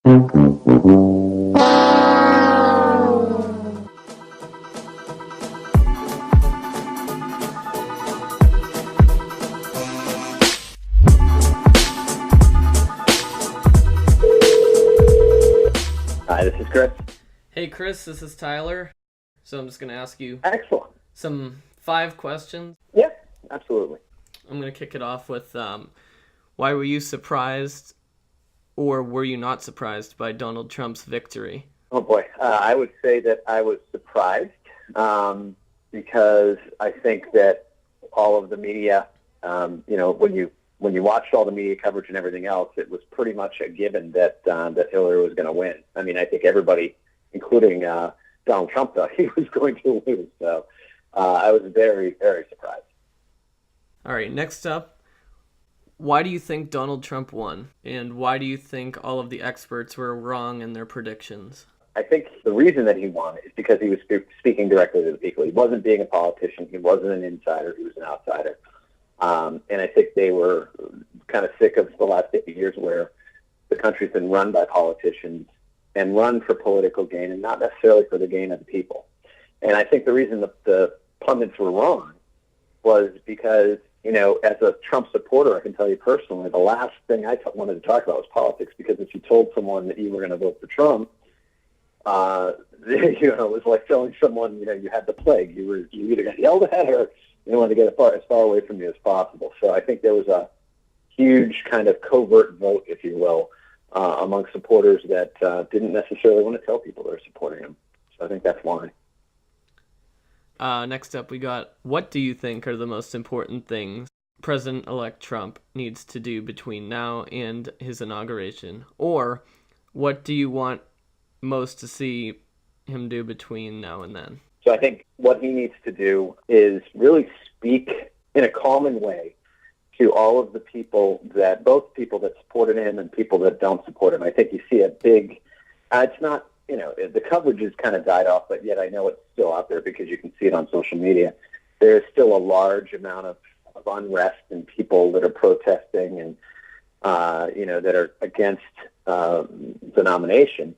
Hi, this is Chris. Hey Chris, this is Tyler. So I'm just going to ask you Excellent. some 5 questions. Yeah, absolutely. I'm going to kick it off with why were you surprised or were you not surprised by Donald Trump's victory? Oh boy, I would say that I was surprised because I think that all of the media, when you watched all the media coverage and everything else, it was pretty much a given that Hillary was going to win. I mean, I think everybody, including Donald Trump, thought he was going to lose. So I was very, very surprised. All right, next up, why do you think Donald Trump won? And why do you think all of the experts were wrong in their predictions? I think the reason that he won is because he was speaking directly to the people. He wasn't being a politician. He wasn't an insider. He was an outsider. And I think they were kind of sick of the last 50 years where the country's been run by politicians and run for political gain and not necessarily for the gain of the people. And I think the reason that the pundits were wrong was because, as a Trump supporter, I can tell you personally, the last thing I wanted to talk about was politics, because if you told someone that you were going to vote for Trump, it was like telling someone, you had the plague. You either got yelled at or you wanted to get as far away from you as possible. So I think there was a huge kind of covert vote, if you will, among supporters that didn't necessarily want to tell people they were supporting him. So I think that's why. Next up, we got, what do you think are the most important things President-elect Trump needs to do between now and his inauguration? Or what do you want most to see him do between now and then? So I think what he needs to do is really speak in a common way to all of the people both people that supported him and people that don't support him. I think you see a big, it's not, the coverage has kind of died off, but yet I know it's still out there because you can see it on social media. There's still a large amount of unrest and people that are protesting and, that are against the nomination.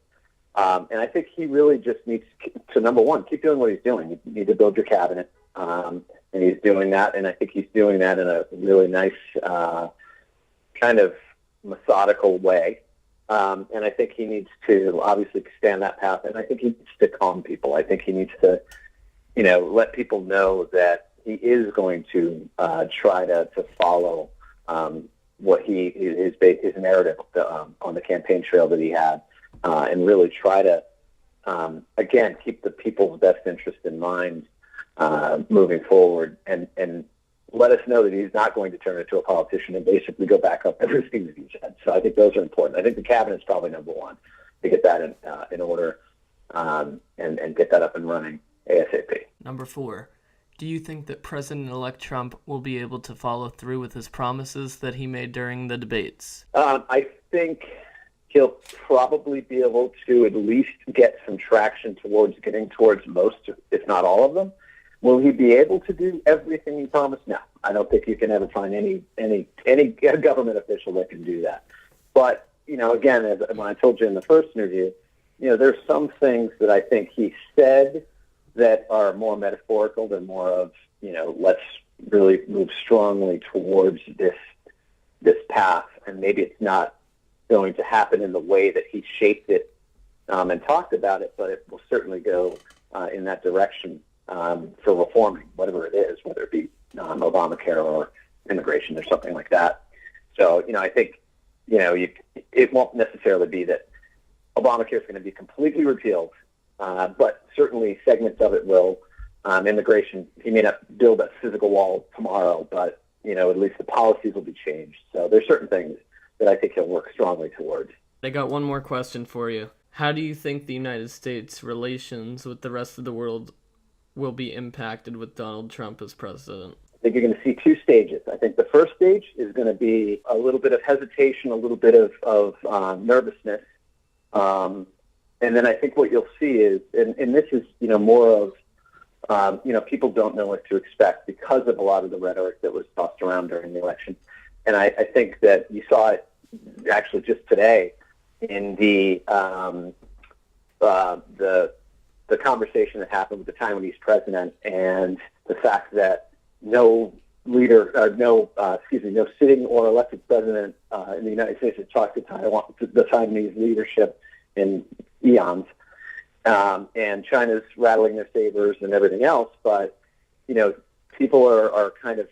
And I think he really just needs to, number one, keep doing what he's doing. You need to build your cabinet, and he's doing that, and I think he's doing that in a really nice kind of methodical way. And I think he needs to obviously stand that path, and I think he needs to calm people. I think he needs to, let people know that he is going to try to follow what his narrative on the campaign trail that he had. And really try to, again, keep the people's best interest in mind moving forward, and let us know that he's not going to turn into a politician and basically go back up everything that he said. So I think those are important. I think the cabinet's probably number one to get that in order and get that up and running ASAP. Number 4, do you think that President-elect Trump will be able to follow through with his promises that he made during the debates? I think he'll probably be able to at least get some traction getting towards most, if not all of them. Will he be able to do everything he promised? No. I don't think you can ever find any government official that can do that. But, again, when I told you in the first interview, there's some things that I think he said that are more metaphorical than more of, let's really move strongly towards this path, and maybe it's not going to happen in the way that he shaped it and talked about it, but it will certainly go in that direction for reforming, whatever it is, whether it be Obamacare or immigration or something like that. So, I think, it won't necessarily be that Obamacare is going to be completely repealed, but certainly segments of it will. Immigration, he may not build that physical wall tomorrow, but, at least the policies will be changed. So there's certain things that I think he'll work strongly towards. I got one more question for you. How do you think the United States' relations with the rest of the world will be impacted with Donald Trump as president? I think you're going to see 2 stages. I think the first stage is going to be a little bit of hesitation, a little bit of nervousness. And then I think what you'll see is, and this is, more of, people don't know what to expect because of a lot of the rhetoric that was tossed around during the election. And I think that you saw it actually just today in the conversation that happened with the Taiwanese president, and the fact that no sitting or elected president in the United States has talked to the Taiwanese leadership in eons, and China's rattling their sabers and everything else. But people are kind of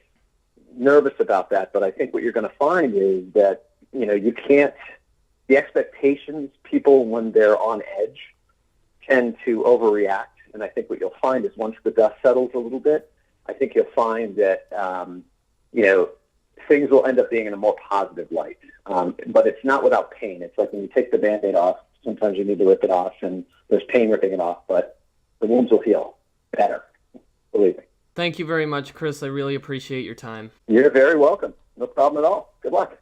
nervous about that. But I think what you're going to find is that you can't. The expectations, people when they're on edge tend to overreact, and I think what you'll find is once the dust settles a little bit, I think you'll find that things will end up being in a more positive light. But it's not without pain. It's like when you take the Band-Aid off, sometimes you need to rip it off, and there's pain ripping it off, but the wounds will heal better, believe me. Thank you very much, Chris. I really appreciate your time. You're very welcome. No problem at all. Good luck.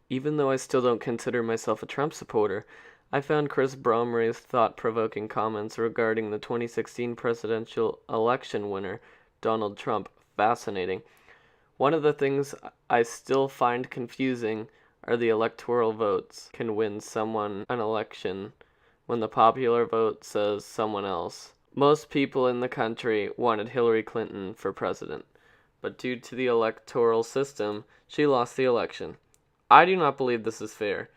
Even though I still don't consider myself a Trump supporter, I found Chris Bromray's thought-provoking comments regarding the 2016 presidential election winner, Donald Trump, fascinating. One of the things I still find confusing are the electoral votes can win someone an election when the popular vote says someone else. Most people in the country wanted Hillary Clinton for president, but due to the electoral system, she lost the election. I do not believe this is fair.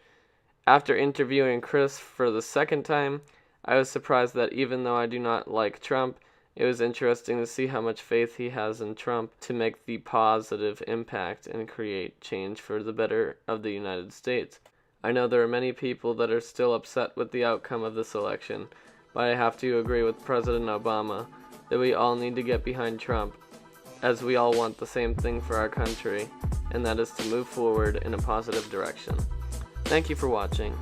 After interviewing Chris for the second time, I was surprised that even though I do not like Trump, it was interesting to see how much faith he has in Trump to make the positive impact and create change for the better of the United States. I know there are many people that are still upset with the outcome of this election, but I have to agree with President Obama that we all need to get behind Trump, as we all want the same thing for our country, and that is to move forward in a positive direction. Thank you for watching.